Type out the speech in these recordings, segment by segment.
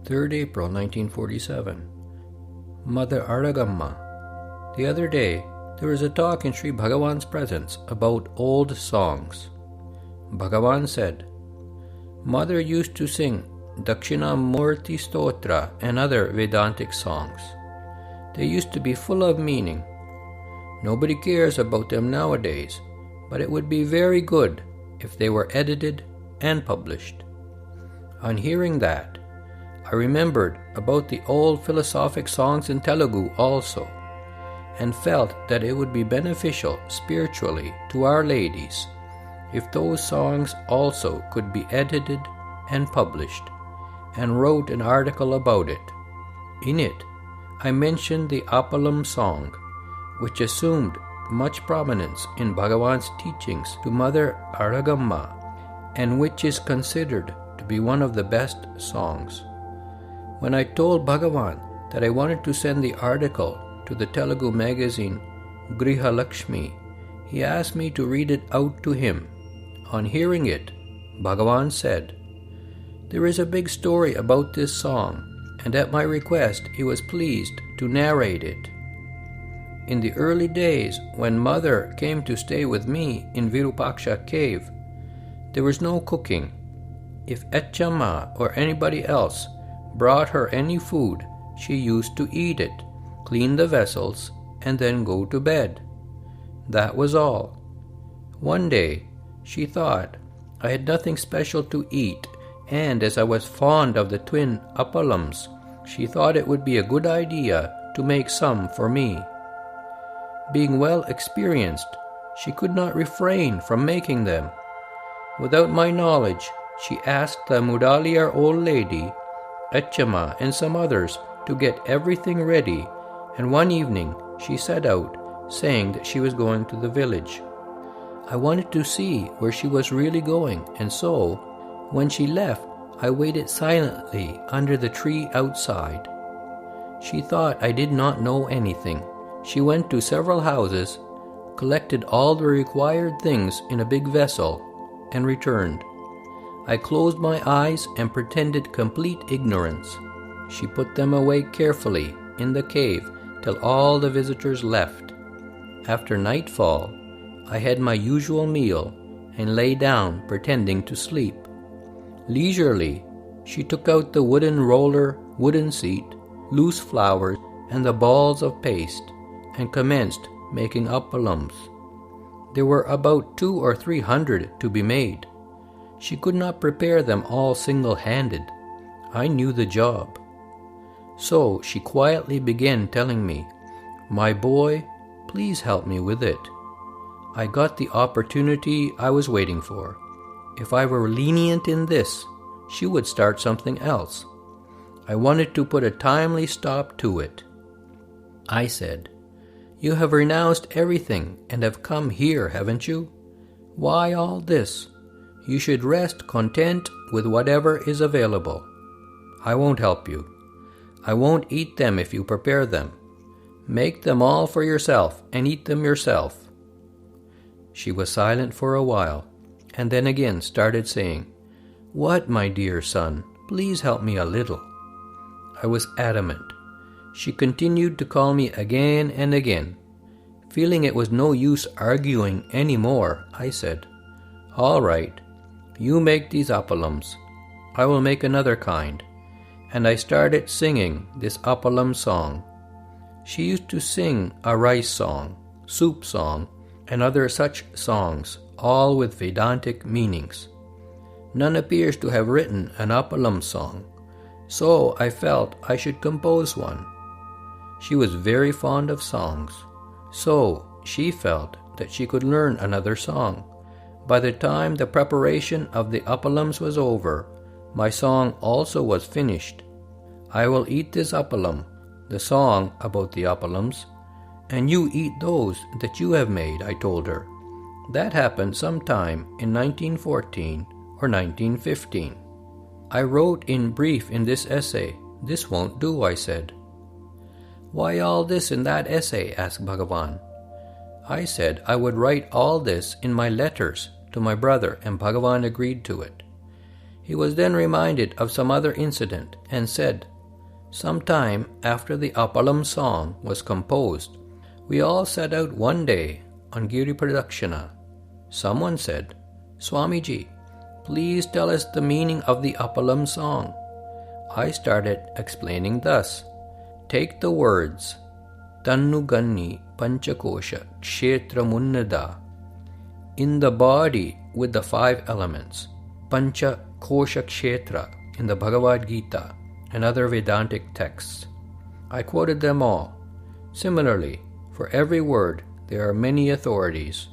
3rd April 1947. Mother Alagamma. The other day, there was a talk in Sri Bhagavan's presence about old songs. Bhagavan said, Mother used to sing Dakshinamurthy Stotra and other Vedantic songs. They used to be full of meaning. Nobody cares about them nowadays, but it would be very good if they were edited and published. On hearing that, I remembered about the old philosophic songs in Telugu also, and felt that it would be beneficial spiritually to Our Ladies if those songs also could be edited and published, and wrote an article about it. In it, I mentioned the Appalam Song, which assumed much prominence in Bhagavan's teachings to Mother Alagamma, and which is considered to be one of the best songs. When I told Bhagavan that I wanted to send the article to the Telugu magazine Griha Lakshmi, he asked me to read it out to him. On hearing it, Bhagavan said, There is a big story about this song, and at my request he was pleased to narrate it. In the early days when Mother came to stay with me in Virupaksha cave, there was no cooking. If Etchamma or anybody else brought her any food, she used to eat it, clean the vessels, and then go to bed. That was all. One day, she thought I had nothing special to eat, and as I was fond of the twin appalams, she thought it would be a good idea to make some for me. Being well experienced, she could not refrain from making them. Without my knowledge, she asked the Mudaliar old lady, Etchamma, and some others to get everything ready, and one evening she set out, saying that she was going to the village. I wanted to see where she was really going, and so, when she left, I waited silently under the tree outside. She thought I did not know anything. She went to several houses, collected all the required things in a big vessel, and returned. I closed my eyes and pretended complete ignorance. She put them away carefully in the cave till all the visitors left. After nightfall, I had my usual meal and lay down pretending to sleep. Leisurely, she took out the wooden roller, wooden seat, loose flowers, and the balls of paste, and commenced making appalams. There were about 200 or 300 to be made. She could not prepare them all single-handed. I knew the job. So she quietly began telling me, My boy, please help me with it. I got the opportunity I was waiting for. If I were lenient in this, she would start something else. I wanted to put a timely stop to it. I said, You have renounced everything and have come here, haven't you? Why all this? You should rest content with whatever is available. I won't help you. I won't eat them if you prepare them. Make them all for yourself and eat them yourself. She was silent for a while, and then again started saying, What, my dear son? Please help me a little. I was adamant. She continued to call me again and again. Feeling it was no use arguing any more, I said, All right. You make these appalams. I will make another kind. And I started singing this Appalam Song. She used to sing a rice song, soup song, and other such songs, all with Vedantic meanings. None appears to have written an Appalam Song, so I felt I should compose one. She was very fond of songs, so she felt that she could learn another song. By the time the preparation of the appalams was over, my song also was finished. I will eat this appalam, the song about the appalams, and you eat those that you have made, I told her. That happened sometime in 1914 or 1915. I wrote in brief in this essay, This won't do, I said. Why all this in that essay? Asked Bhagavan. I said I would write all this in my letters to my brother, and Bhagavan agreed to it. He was then reminded of some other incident and said, "Some time after the Appalam Song was composed, we all set out one day on Giri Pradakshina. Someone said, 'Swamiji, please tell us the meaning of the Appalam Song.' I started explaining thus. Take the words, Tannu Ganni Panchakosha Kshetra Munnada. In the body with the 5 elements, Pancha Kosha Kshetra in the Bhagavad Gita and other Vedantic texts. I quoted them all. Similarly, for every word there are many authorities.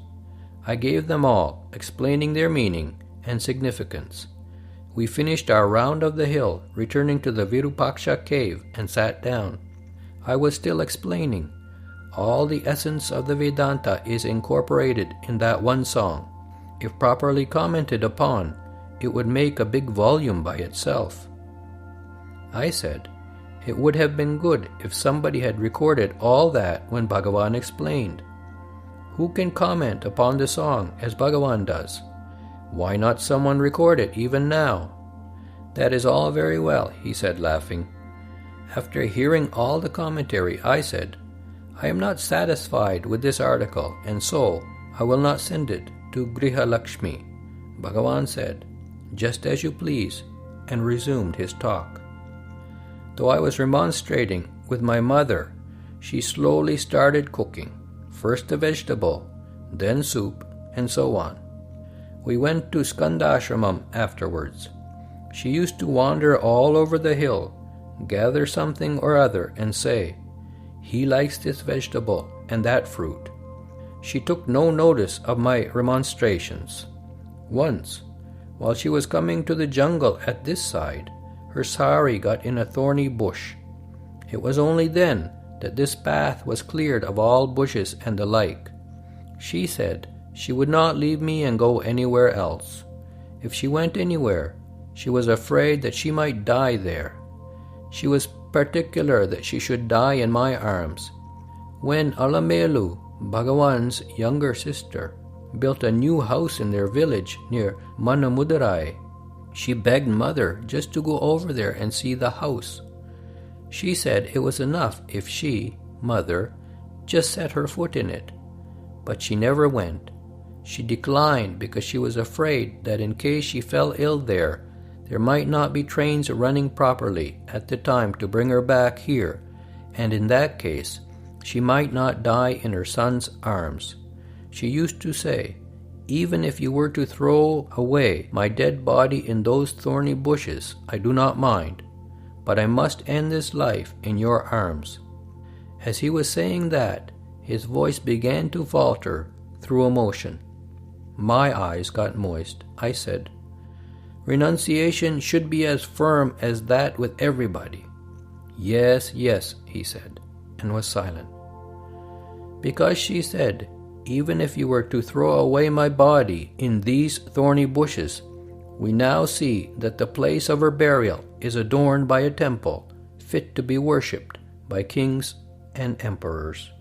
I gave them all, explaining their meaning and significance. We finished our round of the hill, returning to the Virupaksha cave, and sat down. I was still explaining. All the essence of the Vedanta is incorporated in that one song. If properly commented upon, it would make a big volume by itself. I said, it would have been good if somebody had recorded all that when Bhagavan explained. Who can comment upon the song as Bhagavan does? Why not someone record it even now? That is all very well, he said, laughing. After hearing all the commentary, I said, I am not satisfied with this article, and so I will not send it to Griha Lakshmi. Bhagavan said, just as you please, and resumed his talk. Though I was remonstrating with my mother, she slowly started cooking, first a vegetable, then soup, and so on. We went to Skandashramam afterwards. She used to wander all over the hill, gather something or other, and say, he likes this vegetable and that fruit. She took no notice of my remonstrations. Once, while she was coming to the jungle at this side, her sari got in a thorny bush. It was only then that this path was cleared of all bushes and the like. She said she would not leave me and go anywhere else. If she went anywhere, she was afraid that she might die there. She was particular that she should die in my arms. When Alamelu, Bhagavan's younger sister, built a new house in their village near Manamudarai, she begged Mother just to go over there and see the house. She said it was enough if she, Mother, just set her foot in it. But she never went. She declined because she was afraid that in case she fell ill there might not be trains running properly at the time to bring her back here, and in that case, she might not die in her son's arms. She used to say, even if you were to throw away my dead body in those thorny bushes, I do not mind, but I must end this life in your arms. As he was saying that, his voice began to falter through emotion. My eyes got moist. I said, renunciation should be as firm as that with everybody. Yes, yes, he said, and was silent. Because she said, even if you were to throw away my body in these thorny bushes, we now see that the place of her burial is adorned by a temple fit to be worshipped by kings and emperors.